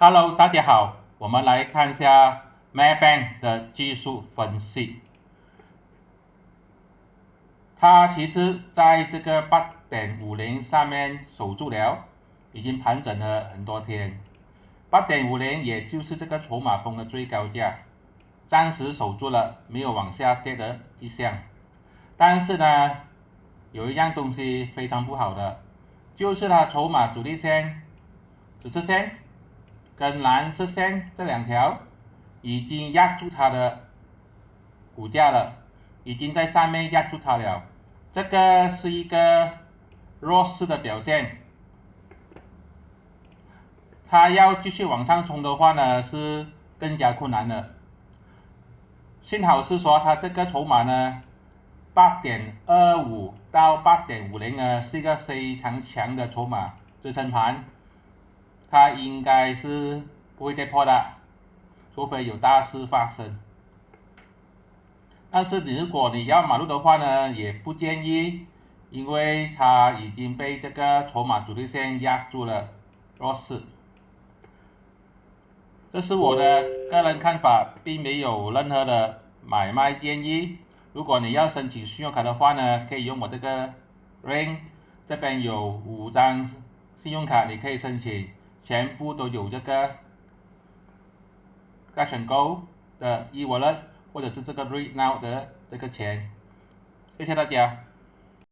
Hello，大家好，我们来看一下 Maybank 的技术分析。它其实在这个8.50上面守住了，已经盘整了很多天。8.50也就是这个筹码峰的最高价，暂时守住了，没有往下跌的迹象。但是呢，有一样东西非常不好的，就是它筹码主力线、紫色线跟蓝色线这两条已经压住它的股价了，已经在上面压住它了。这个是一个弱势的表现，它要继续往上冲的话呢，是更加困难的。幸好是说它这个筹码呢，8.25到8.50呢是一个非常强的筹码支撑盘，它应该是不会跌破的，除非有大事发生。但是如果你要买入的话呢，也不建议，因为它已经被这个筹码主力线压住了弱势。这是我的个人看法，并没有任何的买卖建议。如果你要申请信用卡的话呢，可以用我这个 Ring， 这边有5张信用卡，你可以申请，全部都有这个 Cash and Go 的 eWallet 或者是这个 Read Now 的这个钱。谢谢大家。